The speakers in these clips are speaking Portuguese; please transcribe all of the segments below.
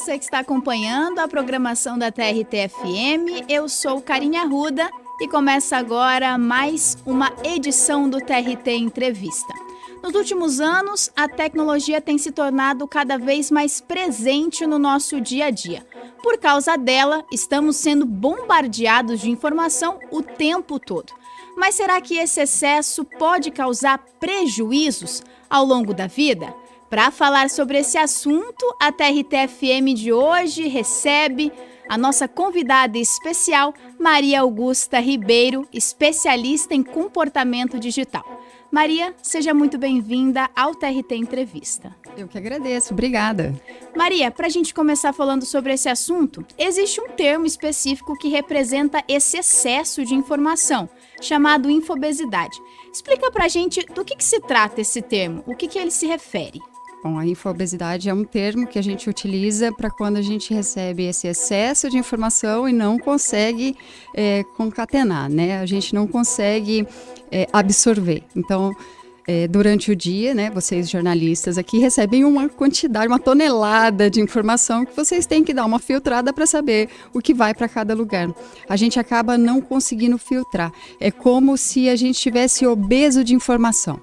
você que está acompanhando a programação da TRT-FM. Eu sou Karine Arruda e começa agora mais uma edição do TRT Entrevista. Nos últimos anos, a tecnologia tem se tornado cada vez mais presente no nosso dia a dia. Por causa dela, estamos sendo bombardeados de informação o tempo todo. Mas será que esse excesso pode causar prejuízos ao longo da vida? Para falar sobre esse assunto, a TRT-FM de hoje recebe a nossa convidada especial, Maria Augusta Ribeiro, especialista em comportamento digital. Maria, seja muito bem-vinda ao TRT Entrevista. Eu que agradeço, obrigada. Maria, para a gente começar falando sobre esse assunto, existe um termo específico que representa esse excesso de informação, chamado infobesidade. Explica para a gente do que se trata esse termo, o que ele se refere. Bom, a infobesidade é um termo que a gente utiliza para quando a gente recebe esse excesso de informação e não consegue concatenar, né? A gente não consegue absorver. Então, durante o dia, né, vocês jornalistas aqui recebem uma quantidade, uma tonelada de informação que vocês têm que dar uma filtrada para saber o que vai para cada lugar. A gente acaba não conseguindo filtrar. É como se a gente estivesse obeso de informação.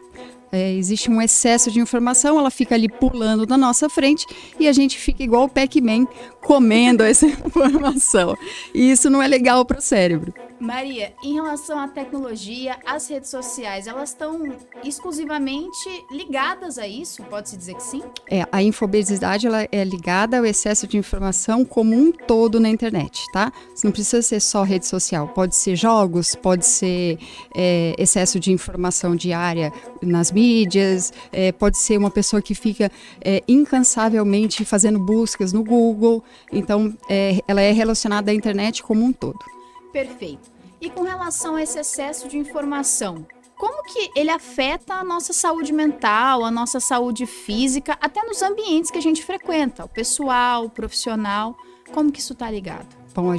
Existe um excesso de informação, ela fica ali pulando na nossa frente e a gente fica igual o Pac-Man comendo essa informação. E isso não é legal para o cérebro. Maria, em relação à tecnologia, as redes sociais, elas estão exclusivamente ligadas a isso? Pode-se dizer que sim? A infobesidade ela é ligada ao excesso de informação como um todo na internet, tá? Não precisa ser só rede social, pode ser jogos, pode ser excesso de informação diária nas mídias, pode ser uma pessoa que fica incansavelmente fazendo buscas no Google. Então, ela é relacionada à internet como um todo. Perfeito. E com relação a esse excesso de informação, como que ele afeta a nossa saúde mental, a nossa saúde física, até nos ambientes que a gente frequenta, o pessoal, o profissional, como que isso está ligado? Bom,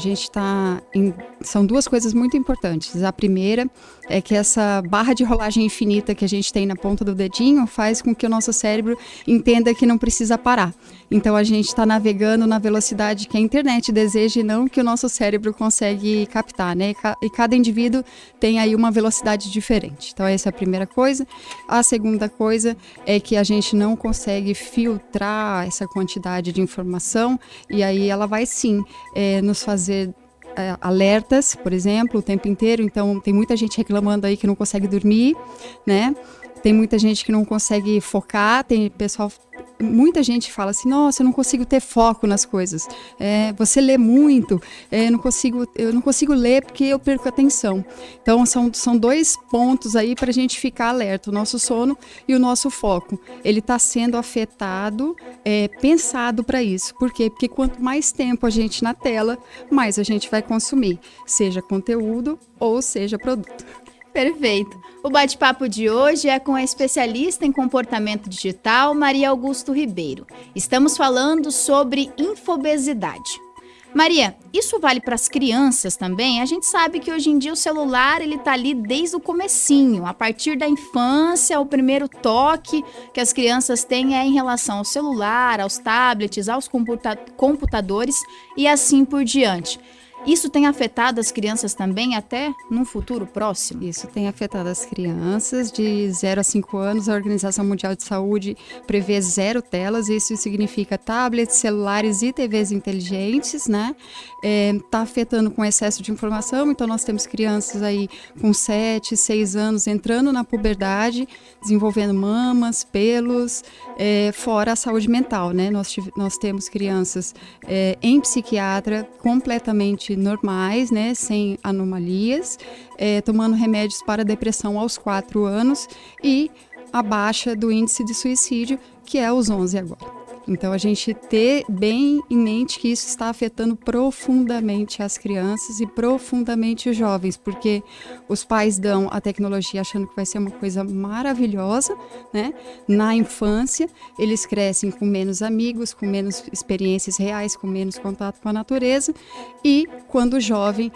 são duas coisas muito importantes. A primeira é que essa barra de rolagem infinita que a gente tem na ponta do dedinho faz com que o nosso cérebro entenda que não precisa parar. Então, a gente está navegando na velocidade que a internet deseja e não que o nosso cérebro consegue captar, né? E cada indivíduo tem aí uma velocidade diferente. Então, essa é a primeira coisa. A segunda coisa é que a gente não consegue filtrar essa quantidade de informação e aí ela vai sim nos fazer alertas, por exemplo, o tempo inteiro. Então, tem muita gente reclamando aí que não consegue dormir, né? Tem muita gente que não consegue focar, muita gente fala assim, nossa, eu não consigo ter foco nas coisas. Você lê muito, eu não consigo ler porque eu perco a atenção. Então, são dois pontos aí para a gente ficar alerta, o nosso sono e o nosso foco. Ele está sendo afetado, pensado para isso. Por quê? Porque quanto mais tempo a gente na tela, mais a gente vai consumir, seja conteúdo ou seja produto. Perfeito. O bate-papo de hoje é com a especialista em comportamento digital, Maria Augusta Ribeiro. Estamos falando sobre infobesidade. Maria, isso vale para as crianças também? A gente sabe que hoje em dia o celular ele está ali desde o comecinho, a partir da infância, o primeiro toque que as crianças têm é em relação ao celular, aos tablets, aos computadores e assim por diante. Isso tem afetado as crianças também até num futuro próximo? Isso tem afetado as crianças de 0 a 5 anos. A Organização Mundial de Saúde prevê 0 telas. Isso significa tablets, celulares e TVs inteligentes, né? Está afetando com excesso de informação. Então, nós temos crianças aí com 7, 6 anos entrando na puberdade, desenvolvendo mamas, pelos, fora a saúde mental, né? Nós temos crianças em psiquiatra completamente normais, né, sem anomalias, tomando remédios para depressão aos 4 anos e a baixa do índice de suicídio, que é aos 11 agora. Então, a gente ter bem em mente que isso está afetando profundamente as crianças e profundamente os jovens, porque os pais dão a tecnologia achando que vai ser uma coisa maravilhosa, né? Na infância, eles crescem com menos amigos, com menos experiências reais, com menos contato com a natureza, e quando jovem,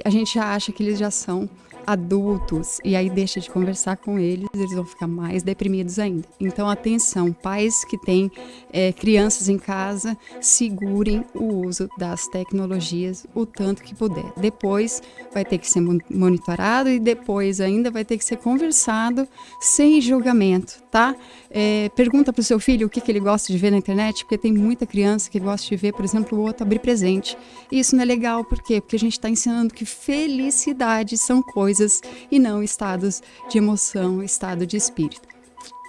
a gente já acha que eles já são adultos, e aí deixa de conversar com eles vão ficar mais deprimidos ainda. Então, atenção, pais que têm crianças em casa, segurem o uso das tecnologias o tanto que puder. Depois vai ter que ser monitorado e depois ainda vai ter que ser conversado sem julgamento, tá? Pergunta para o seu filho o que ele gosta de ver na internet, porque tem muita criança que gosta de ver, por exemplo, o outro abrir presente. E isso não é legal, por quê? Porque a gente está ensinando que felicidade são coisas e não estados de emoção, estado de espírito.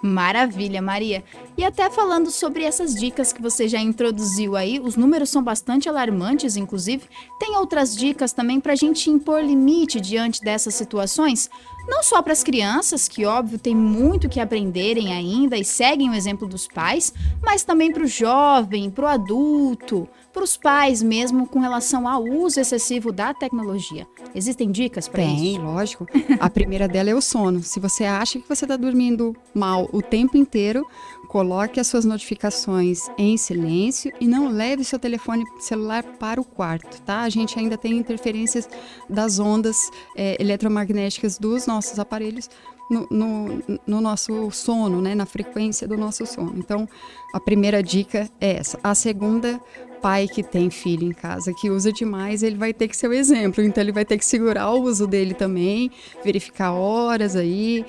Maravilha, Maria. E até falando sobre essas dicas que você já introduziu aí, os números são bastante alarmantes, inclusive. Tem outras dicas também para a gente impor limite diante dessas situações? Não só para as crianças, que óbvio tem muito que aprenderem ainda e seguem o exemplo dos pais, mas também para o jovem, para o adulto, para os pais mesmo com relação ao uso excessivo da tecnologia. Existem dicas para isso? Tem, lógico. A primeira dela é o sono. Se você acha que você está dormindo mal o tempo inteiro, coloque as suas notificações em silêncio e não leve seu telefone celular para o quarto, tá? A gente ainda tem interferências das ondas eletromagnéticas dos nossos aparelhos no nosso sono, né? Na frequência do nosso sono. Então, a primeira dica é essa. A segunda, pai que tem filho em casa que usa demais, ele vai ter que ser o exemplo. Então, ele vai ter que segurar o uso dele também, verificar horas aí,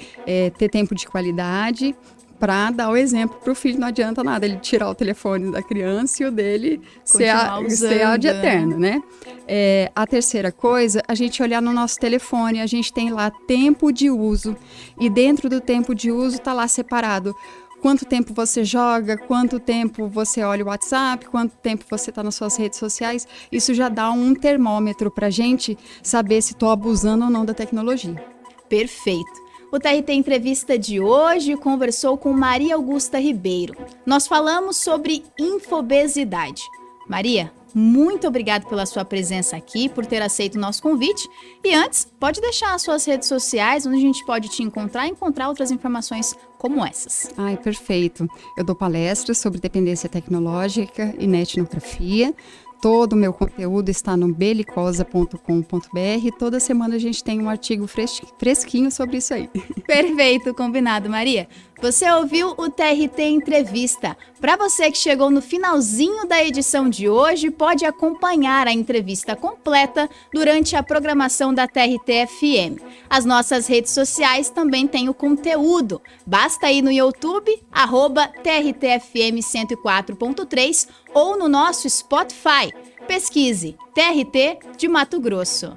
ter tempo de qualidade, para dar o exemplo para o filho. Não adianta nada ele tirar o telefone da criança e o dele ser ad eterno, né? A terceira coisa, a gente olhar no nosso telefone, a gente tem lá tempo de uso, e dentro do tempo de uso está lá separado quanto tempo você joga, quanto tempo você olha o WhatsApp, quanto tempo você está nas suas redes sociais. Isso já dá um termômetro para a gente saber se estou abusando ou não da tecnologia. Perfeito. O TRT Entrevista de hoje conversou com Maria Augusta Ribeiro. Nós falamos sobre infobesidade. Maria, muito obrigada pela sua presença aqui, por ter aceito o nosso convite. E antes, pode deixar as suas redes sociais, onde a gente pode te encontrar e encontrar outras informações como essas. Ai, perfeito. Eu dou palestras sobre dependência tecnológica e netnografia. Todo o meu conteúdo está no belicosa.com.br. Toda semana a gente tem um artigo fresquinho sobre isso aí. Perfeito, combinado, Maria. Você ouviu o TRT Entrevista. Para você que chegou no finalzinho da edição de hoje, pode acompanhar a entrevista completa durante a programação da TRT-FM. As nossas redes sociais também têm o conteúdo. Basta ir no YouTube, @TRTFM 104.3 ou no nosso Spotify. Pesquise TRT de Mato Grosso.